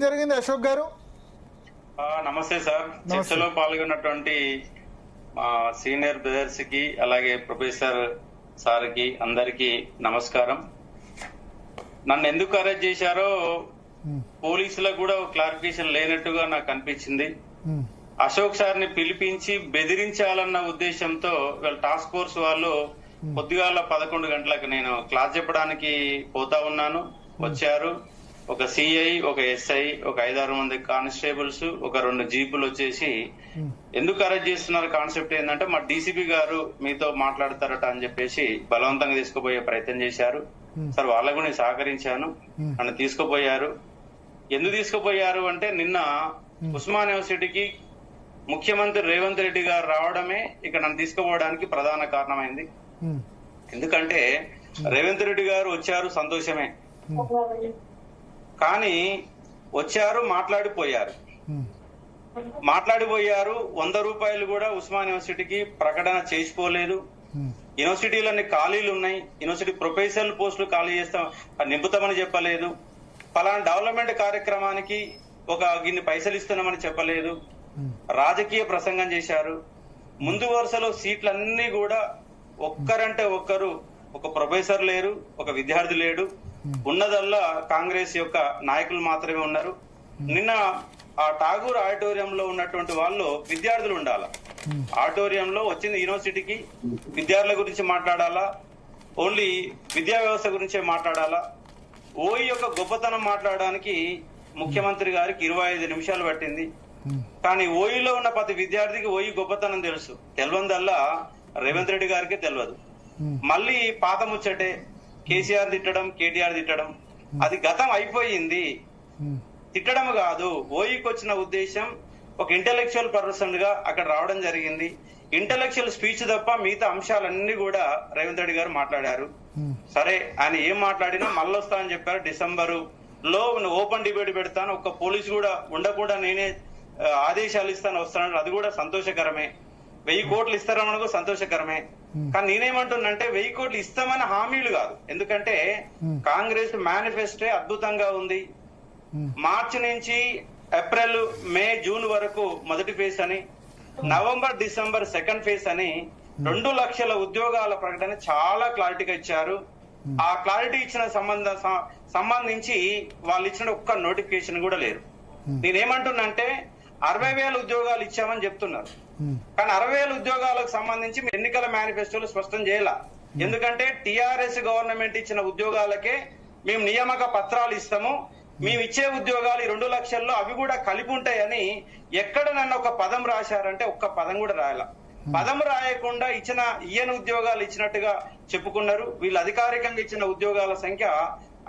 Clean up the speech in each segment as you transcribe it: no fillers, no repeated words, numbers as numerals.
జరిగింది అశోక్ గారు? నమస్తే సార్. చర్చలో పాల్గొన్నటువంటి సీనియర్ బ్రదర్స్ కి అలాగే ప్రొఫెసర్ సార్ కి అందరికి నమస్కారం. నన్ను ఎందుకు అరెస్ట్ చేశారో పోలీసులకు కూడా క్లారిఫికేషన్ లేనట్టుగా నాకు అనిపించింది. అశోక్ సార్ ని పిలిపించి బెదిరించాలన్న ఉద్దేశంతో వీళ్ళ టాస్క్ ఫోర్స్ వాళ్ళు పొద్దుగాల 11 గంటలకు నేను క్లాస్ చెప్పడానికి పోతా ఉన్నాను. వచ్చారు. ఒక సిఐ, ఒక ఎస్ఐ, ఒక 5-6 మంది కానిస్టేబుల్స్, ఒక 2 జీపులు వచ్చేసి ఎందుకు అరెస్ట్ చేస్తున్నారు కాన్సెప్ట్ ఏంటంటే మా డీసీపీ గారు మీతో మాట్లాడతారట అని చెప్పేసి బలవంతంగా తీసుకుపోయే ప్రయత్నం చేశారు. సార్ వాళ్ళకు నేను సహకరించాను. నన్ను తీసుకుపోయారు. ఎందుకు తీసుకుపోయారు అంటే నిన్న ఉస్మాన్ యూనివర్సిటీకి ముఖ్యమంత్రి రేవంత్ రెడ్డి గారు రావడమే ఇక నన్ను తీసుకుపోవడానికి ప్రధాన కారణమైంది. ఎందుకంటే రేవంత్ రెడ్డి గారు వచ్చారు, సంతోషమే, కానీ వచ్చారు మాట్లాడిపోయారు. 100 రూపాయలు కూడా ఉస్మాన్ యూనివర్సిటీకి ప్రకటన చేసుకోలేదు. యూనివర్సిటీలన్నీ ఖాళీలు ఉన్నాయి. యూనివర్సిటీ ప్రొఫెసర్ పోస్టులు ఖాళీ చేస్తాం నింపుతామని చెప్పలేదు. ఫలానా డెవలప్మెంట్ కార్యక్రమానికి ఒక గిన్ని పైసలు ఇస్తున్నామని చెప్పలేదు. రాజకీయ ప్రసంగం చేశారు. ముందు వరుసలో సీట్లన్నీ కూడా ఒక్కరంటే ఒక్కరు, ఒక ప్రొఫెసర్ లేరు, ఒక విద్యార్థి లేడు. ఉన్నదల్లా కాంగ్రెస్ యొక్క నాయకులు మాత్రమే ఉన్నారు. నిన్న ఆ ఠాగూర్ ఆడిటోరియంలో ఉన్నటువంటి వాళ్ళు విద్యార్థులు ఉండాలా? ఆడిటోరియంలో వచ్చింది యూనివర్సిటీకి విద్యార్థుల గురించి మాట్లాడాలా? ఓన్లీ విద్యా వ్యవస్థ గురించే మాట్లాడాలా? ఓయి యొక్క గొప్పతనం మాట్లాడడానికి ముఖ్యమంత్రి గారికి 25 నిమిషాలు పట్టింది. కానీ ఓయిలో ఉన్న ప్రతి విద్యార్థికి ఓయి గొప్పతనం తెలుసు. తెలియందల్లా రేవంత్ రెడ్డి గారికి తెలియదు. మళ్ళీ పాత ముచ్చటే కేసీఆర్ తిట్టడం, కేటీఆర్ తిట్టడం, అది గతం అయిపోయింది. తిట్టడం కాదు, ఓయికి వచ్చిన ఉద్దేశం ఒక ఇంటెలెక్చువల్ పర్సన్ గా అక్కడ రావడం జరిగింది. ఇంటెలెక్చువల్ స్పీచ్ తప్ప మిగతా అంశాలన్నీ కూడా రేవంత్ రెడ్డి గారు మాట్లాడారు. సరే, ఆయన ఏం మాట్లాడినా మళ్ళీ వస్తా అని చెప్పారు. డిసెంబరులో ఓపెన్ డిబేట్ పెడతాను, ఒక్క పోలీసు కూడా ఉండకుండా నేనే ఆదేశాలు ఇస్తాను వస్తాను, అది కూడా సంతోషకరమే. 1000 కోట్లు ఇస్తారని సంతోషకరమే. కానీ నేనేమంటున్నంటే 1000 కోట్లు ఇస్తామని హామీలు కాదు. ఎందుకంటే కాంగ్రెస్ మేనిఫెస్టో అద్భుతంగా ఉంది. మార్చి నుంచి ఏప్రిల్, మే, జూన్ వరకు మొదటి ఫేజ్ అని, నవంబర్, డిసెంబర్ సెకండ్ ఫేజ్ అని 2 లక్షల ఉద్యోగాల ప్రకటన చాలా క్లారిటీగా ఇచ్చారు. ఆ క్లారిటీ ఇచ్చిన సంబంధించి వాళ్ళు ఇచ్చిన ఒక్క నోటిఫికేషన్ కూడా లేరు. నేనేమంటున్నంటే 60,000 ఉద్యోగాలు ఇచ్చామని చెప్తున్నారు. కానీ 60,000 ఉద్యోగాలకు సంబంధించి ఎన్నికల మేనిఫెస్టోలో స్పష్టం చేయాల. ఎందుకంటే టిఆర్ఎస్ గవర్నమెంట్ ఇచ్చిన ఉద్యోగాలకే మేము నియామక పత్రాలు ఇస్తాము, మేము ఇచ్చే ఉద్యోగాలు 2 లక్షల్లో అవి కూడా కలిపి ఉంటాయని ఎక్కడ నన్ను ఒక పదం రాశారంటే ఒక్క పదం కూడా రాయాల. పదం రాయకుండా ఈయన ఉద్యోగాలు ఇచ్చినట్టుగా చెప్పుకున్నారు. వీళ్ళు అధికారికంగా ఇచ్చిన ఉద్యోగాల సంఖ్య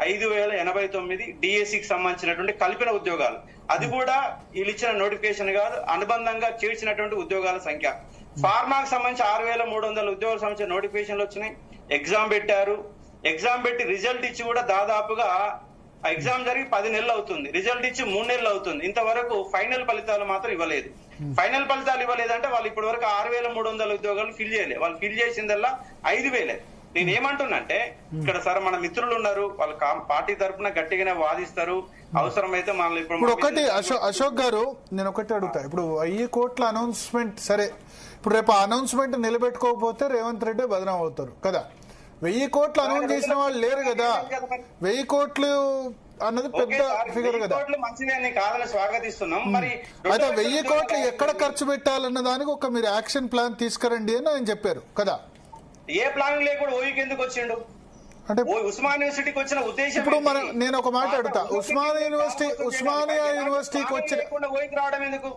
5,089 డిఎస్సికి సంబంధించినటువంటి కలిపిన ఉద్యోగాలు. అది కూడా వీళ్ళు ఇచ్చిన నోటిఫికేషన్ కాదు, అనుబంధంగా చేర్చినటువంటి ఉద్యోగాల సంఖ్య. ఫార్మాకు సంబంధించి 6,300 ఉద్యోగాలకు సంబంధించిన నోటిఫికేషన్లు వచ్చినాయి. ఎగ్జామ్ పెట్టారు. ఎగ్జామ్ పెట్టి రిజల్ట్ ఇచ్చి కూడా దాదాపుగా ఎగ్జామ్ జరిగి 10 నెలలు అవుతుంది. రిజల్ట్ ఇచ్చి 3 నెలలు అవుతుంది. ఇంతవరకు ఫైనల్ ఫలితాలు మాత్రం ఇవ్వలేదు. ఫైనల్ ఫలితాలు ఇవ్వలేదంటే వాళ్ళు ఇప్పటి వరకు 6,300 ఉద్యోగాలు ఫిల్ చేయలేదు. వాళ్ళు ఫిల్ చేసిందల్లా 5,000. నేనేమంటున్నంటే ఇక్కడ సార్ మన మిత్రులు ఉన్నారు, వాళ్ళ పార్టీ తరఫున గట్టిగానే వాదిస్తారు. అవసరమైతే మనల్ని ఇప్పుడు ఒకటి అశోక్ గారు నేను ఒకటి అడుగుతా. ఇప్పుడు 1000 కోట్ల అనౌన్స్మెంట్ సరే, ఇప్పుడు రేపు అనౌన్స్మెంట్ నిలబెట్టుకోకపోతే రేవంత్ రెడ్డి బదనాం అవుతారు కదా. 1000 కోట్లు అనౌన్స్ చేసిన వాళ్ళు లేరు కదా. 1000 కోట్లు అన్నది పెద్ద ఫిగర్ కదా. మంచిది కాదని స్వాగతిస్తున్నాం. మరి అయితే 1000 కోట్లు ఎక్కడ ఖర్చు పెట్టాలన్న దానికి ఒక మీరు యాక్షన్ ప్లాన్ తీసుకురండి అని ఆయన చెప్పారు కదా. ఏ ప్లానింగ్ లేకుండా ఓయికి ఎందుకు వచ్చిండు అంటే ఉస్మాన్ యూనివర్సిటీకి వచ్చిన ఉద్దేశం? ఇప్పుడు నేను ఒక మాట అడుగుతా, ఉస్మానియా యూనివర్సిటీకి వచ్చిన ఓయికి రావడం ఎందుకు?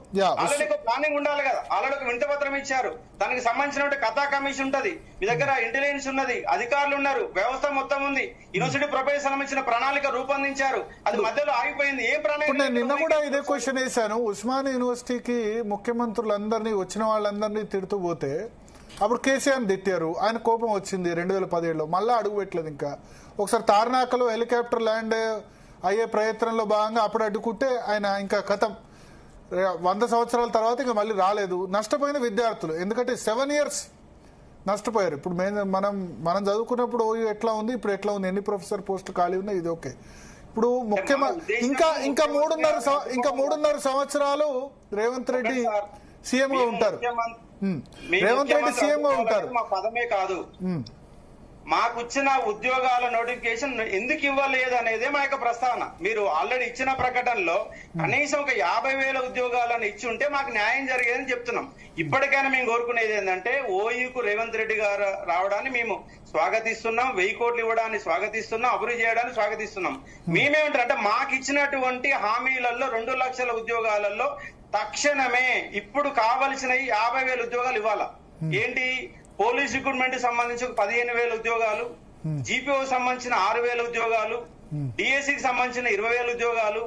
ఆల్రెడీ ప్లానింగ్ ఉండాలి కదా. ఆల్రెడీ ఒక వింత పత్రం ఇచ్చారు, దానికి సంబంధించిన కథా కమిషన్ ఉంటది, మీ దగ్గర ఇంటెలిజెన్స్ ఉన్నది, అధికారులు ఉన్నారు, వ్యవస్థ మొత్తం ఉంది. యూనివర్సిటీ ప్రొఫెసర్ సంబంధించిన ప్రణాళిక రూపొందించారు, అది మధ్యలో ఆగిపోయింది. ఏం ప్రణాళిక? నేను నిన్న కూడా ఇదే క్వశ్చన్ వేశాను. ఉస్మానియా యూనివర్సిటీకి ముఖ్యమంత్రులందరినీ వచ్చిన వాళ్ళందరినీ తిడుతూ పోతే అప్పుడు కేసీఆర్ తిట్టారు, ఆయన కోపం వచ్చింది 2017లో, మళ్ళీ అడుగు పెట్టలేదు. ఇంకా ఒకసారి తార్నాకలో హెలికాప్టర్ ల్యాండ్ అయ్యే ప్రయత్నంలో భాగంగా అప్పుడు అడ్డుకుంటే ఆయన ఇంకా కథం 100 సంవత్సరాల తర్వాత ఇంకా మళ్ళీ రాలేదు. నష్టపోయిన విద్యార్థులు, ఎందుకంటే 7 years నష్టపోయారు. ఇప్పుడు మనం చదువుకున్నప్పుడు ఎట్లా ఉంది, ఇప్పుడు ఎట్లా ఉంది, ఎన్ని ప్రొఫెసర్ పోస్టులు ఖాళీ ఉన్నాయి, ఇది ఓకే. ఇప్పుడు ముఖ్యమంత్రి ఇంకా మూడున్నర సంవత్సరాలు రేవంత్ రెడ్డి సీఎం గా ఉంటారు. రేవంత్ రెడ్డి సీఎం గా ఉంటారు. మా పదమే కాదు, మాకుచ్చిన ఉద్యోగాల నోటిఫికేషన్ ఎందుకు ఇవ్వలేదు అనేది మా యొక్క ప్రస్తావన. మీరు ఆల్రెడీ ఇచ్చిన ప్రకటనలో కనీసం ఒక 50,000 ఉద్యోగాలను ఇచ్చి ఉంటే మాకు న్యాయం జరిగేదని చెప్తున్నాం. ఇప్పటికైనా మేము కోరుకునేది ఏంటంటే ఓయూకు రేవంత్ రెడ్డి గారు రావడాన్ని మేము స్వాగతిస్తున్నాం, 1000 కోట్లు ఇవ్వడాన్ని స్వాగతిస్తున్నాం, అభివృద్ధి చేయడాన్ని స్వాగతిస్తున్నాం. మేమేమంటారంటే మాకు ఇచ్చినటువంటి హామీలలో 2 లక్షల ఉద్యోగాలలో తక్షణమే ఇప్పుడు కావలసిన 50,000 ఉద్యోగాలు ఇవ్వాలా. ఏంటి? పోలీస్ రిక్రూట్మెంట్ సంబంధించి 15,000 ఉద్యోగాలు, జీపీఓ సంబంధించిన 6,000 ఉద్యోగాలు, డిఎస్సికి సంబంధించిన 20,000 ఉద్యోగాలు,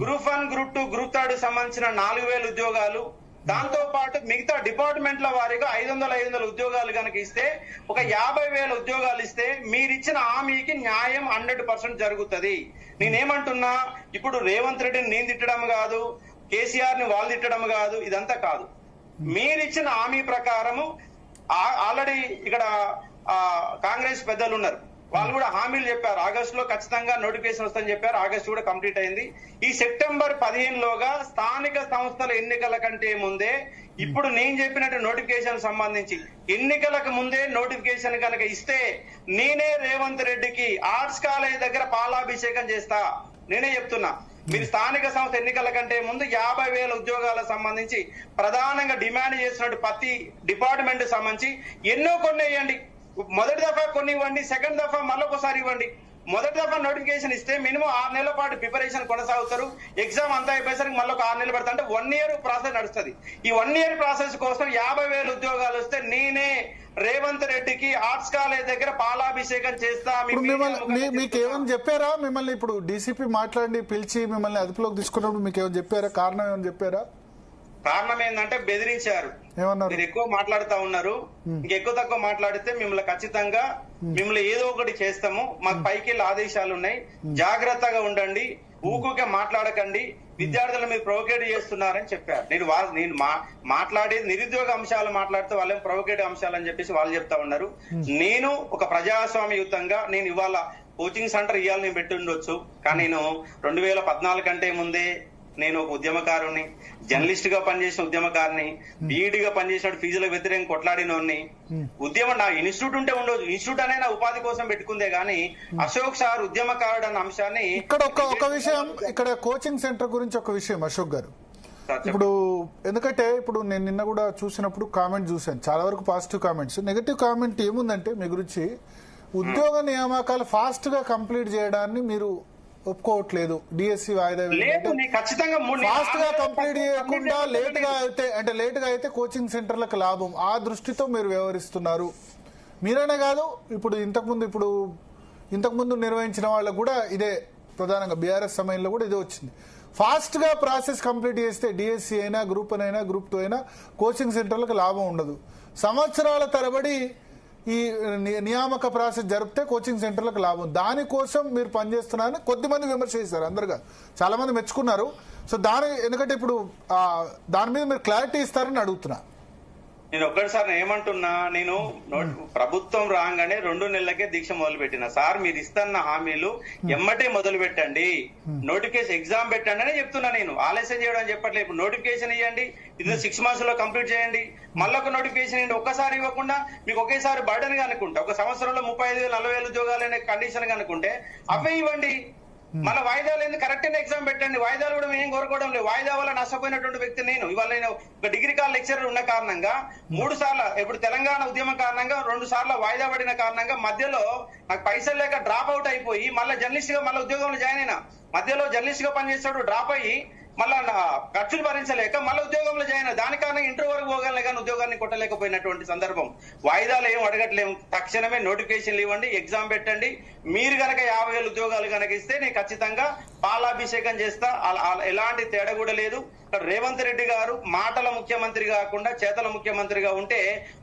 గ్రూప్ 1, గ్రూప్ 2, గ్రూప్ 3 సంబంధించిన 4,000 ఉద్యోగాలు, దాంతో పాటు మిగతా డిపార్ట్మెంట్ల వారీగా 500 ఉద్యోగాలు కనుక ఇస్తే ఒక 50,000 ఉద్యోగాలు ఇస్తే మీరిచ్చిన హామీకి న్యాయం 100% జరుగుతుంది. నేనేమంటున్నా, ఇప్పుడు రేవంత్ రెడ్డిని నేను తిట్టడం కాదు, కేసీఆర్ ని వాళ్ళు తిట్టడం కాదు, ఇదంతా కాదు. మీరిచ్చిన హామీ ప్రకారము ఆల్రెడీ ఇక్కడ కాంగ్రెస్ పెద్దలు ఉన్నారు, వాళ్ళు కూడా హామీలు చెప్పారు. ఆగస్టు లో ఖచ్చితంగా నోటిఫికేషన్ వస్తుందని చెప్పారు. ఆగస్టు కూడా కంప్లీట్ అయింది. ఈ సెప్టెంబర్ 15లోగా స్థానిక సంస్థల ఎన్నికల కంటే ముందే ఇప్పుడు నేను చెప్పినట్టు నోటిఫికేషన్ సంబంధించి ఎన్నికలకు ముందే నోటిఫికేషన్ కనుక ఇస్తే నేనే రేవంత్ రెడ్డికి ఆర్ట్స్ కాలేజ్ దగ్గర పాలాభిషేకం చేస్తా. నేనే చెప్తున్నా. మీరు స్థానిక సంస్థ ఎన్నికల కంటే ముందు 50,000 ఉద్యోగాలకు సంబంధించి ప్రధానంగా డిమాండ్ చేస్తున్నట్టు ప్రతి డిపార్ట్మెంట్ సంబంధించి ఎన్నో కొన్ని ఇవ్వండి. మొదటి దఫా కొన్ని ఇవ్వండి, సెకండ్ దఫా మళ్ళొకసారి ఇవ్వండి. మొదటి దఫా నోటిఫికేషన్ ఇస్తే మినిమం 6 నెలల పాటు ప్రిపరేషన్ కొనసాగుతారు. ఎగ్జామ్ అంతా అయిపోయేసరికి మళ్ళీ ఒక 6 నెలలు పడతా, అంటే 1 ఇయర్ ప్రాసెస్ నడుస్తుంది. ఈ 1 ఇయర్ ప్రాసెస్ కోసం 50,000 ఉద్యోగాలు వస్తే నేనే రేవంత్ రెడ్డికి ఆర్ట్స్ కాలేజ్ దగ్గర పాలాభిషేకం చేస్తా. మీకేమని చెప్పారా? మిమ్మల్ని ఇప్పుడు డీసీపీ మాట్లాడి పిలిచి మిమ్మల్ని అదుపులోకి తీసుకున్నప్పుడు మీకు ఏమైనా చెప్పారా? కారణం ఏమైనా చెప్పారా? కారణం ఏంటంటే బెదిరించారు. మీరు ఎక్కువ మాట్లాడుతా ఉన్నారు, ఇంకెక్కువ తక్కువ మాట్లాడితే మిమ్మల్ని ఖచ్చితంగా మిమ్మల్ని ఏదో ఒకటి చేస్తాము, మాకు పైకి ఆదేశాలు ఉన్నాయి, జాగ్రత్తగా ఉండండి, ఊకుకే మాట్లాడకండి, విద్యార్థులు మీరు ప్రొవోకేట్ చేస్తున్నారని చెప్పారు. నేను మాట్లాడేది నిరుద్యోగ అంశాలు మాట్లాడితే వాళ్ళేం ప్రొవోకేట్ అంశాలు అని చెప్పేసి వాళ్ళు చెప్తా ఉన్నారు. నేను ఒక ప్రజాస్వామ్యయుతంగా నేను ఇవాళ కోచింగ్ సెంటర్ ఇవ్వాలి నేను పెట్టి ఉండొచ్చు, కానీ నేను 2014 కంటే ముందే నేను ఒక ఉద్యమకారుని, జర్నలిస్ట్ గా పనిచేసిన ఉద్యమకారిని, బీఈడీగా పనిచేసిన ఫీజుల వ్యతిరేకంగా కొట్లాడినోని. ఉద్యమం నా ఇన్స్టిట్యూట్ ఉంటే ఉండదు, ఇన్స్టిట్యూట్ అనే నా ఉపాధి కోసం పెట్టుకుందే గానీ అశోక్ సార్ ఉద్యమకారుడు అన్న అంశాన్ని ఒక విషయం, ఇక్కడ కోచింగ్ సెంటర్ గురించి ఒక విషయం అశోక్ గారు. ఇప్పుడు ఎందుకంటే ఇప్పుడు నేను నిన్న కూడా చూసినప్పుడు కామెంట్ చూశాను, చాలా వరకు పాజిటివ్ కామెంట్స్. నెగటివ్ కామెంట్ ఏముందంటే మీ గురించి ఉద్యోగ నియామకాలు ఫాస్ట్ గా కంప్లీట్ చేయడాన్ని మీరు ఒప్పుకోవట్లేదు. డిఎస్సి వాయిదా ఫాస్ట్ గా కంప్లీట్ చేయకుండా లేట్ గా అయితే కోచింగ్ సెంటర్లకు లాభం, ఆ దృష్టితో మీరు వ్యవహరిస్తున్నారు. మీరనే కాదు, ఇప్పుడు ఇంతకుముందు నిర్వహించిన వాళ్ళకు కూడా ఇదే ప్రధానంగా బీఆర్ఎస్ సమయంలో కూడా ఇదే వచ్చింది. ఫాస్ట్ గా ప్రాసెస్ కంప్లీట్ చేస్తే డిఎస్సి అయినా గ్రూప్ 1 అయినా గ్రూప్ 2 అయినా కోచింగ్ సెంటర్లకు లాభం ఉండదు. సంవత్సరాల తరబడి ఈ నియామక ప్రాసెస్ జరిపితే కోచింగ్ సెంటర్లకు లాభం. దానికోసం మీరు పనిచేస్తున్నారని కొద్దిమంది విమర్శ చేశారు, అందరుగా చాలా మంది మెచ్చుకున్నారు. సో ఎందుకంటే ఇప్పుడు దాని మీద మీరు క్లారిటీ ఇస్తారని అడుగుతున్నా. నేను ఒక్కసారి ఏమంటున్నా, నేను ప్రభుత్వం రాగానే 2 నెలలకే దీక్ష మొదలు పెట్టిన. సార్ మీరు ఇస్తున్న హామీలు ఎమ్మటే మొదలు పెట్టండి, నోటిఫికేషన్ ఎగ్జామ్ పెట్టండి అని చెప్తున్నా. నేను ఆలస్యం చేయడం అని చెప్పట్లేదు. ఇప్పుడు నోటిఫికేషన్ ఇవ్వండి, ఇది 6 months లో కంప్లీట్ చేయండి, మళ్ళీ ఒక నోటిఫికేషన్ ఇవ్వండి. ఒక్కసారి ఇవ్వకుండా మీకు ఒకేసారి బర్డన్ గా అనుకుంటే ఒక సంవత్సరంలో 35,000 40,000 ఉద్యోగాలు అనే కండిషన్ గా అనుకుంటే అవే ఇవ్వండి. మళ్ళీ వాయిదాలు ఎందుకు? కరెక్ట్ ఎగ్జామ్ పెట్టండి. వాయిదాలు కూడా మేము కోరుకోవడం లేదు. వాయిదా వల్ల నష్టపోయినటువంటి వ్యక్తి నేను. ఇవాళ నేను ఒక డిగ్రీ కాలేజ్ లెక్చరర్ ఉన్న కారణంగా 3 సార్లు, ఇప్పుడు తెలంగాణ ఉద్యమం కారణంగా 2 సార్లు వాయిదా పడిన కారణంగా మధ్యలో నాకు పైసలు లేక డ్రాప్ అవుట్ అయిపోయి మళ్ళీ జర్నలిస్ట్ గా మళ్ళీ ఉద్యోగంలో జాయిన్ అయినా. మధ్యలో జర్నలిస్ట్ గా పనిచేస్తాడు, డ్రాప్ అయ్యి మళ్ళా ఖర్చులు భరించలేక మళ్ళీ ఉద్యోగంలో జాయిన్ అయ్యి దాని కారణంగా ఇంటర్ వరకు పోగలే కానీ ఉద్యోగాన్ని కొట్టలేకపోయినటువంటి సందర్భం. వాయిదాలు ఏం అడగట్లేము, తక్షణమే నోటిఫికేషన్లు ఇవ్వండి, ఎగ్జామ్ పెట్టండి. మీరు గనక 50,000 ఉద్యోగాలు కనుక ఇస్తే నేను ఖచ్చితంగా పాలాభిషేకం చేస్తా, ఎలాంటి తేడా కూడా లేదు. రేవంత్ రెడ్డి గారు మాటల ముఖ్యమంత్రి కాకుండా చేతల ముఖ్యమంత్రిగా ఉంటే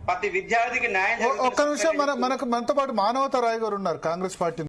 ప్రతి విద్యార్థికి న్యాయం. ఒక్క నిమిషం, మనతో పాటు మానవతా రాయ్ గారు ఉన్నారు, కాంగ్రెస్ పార్టీ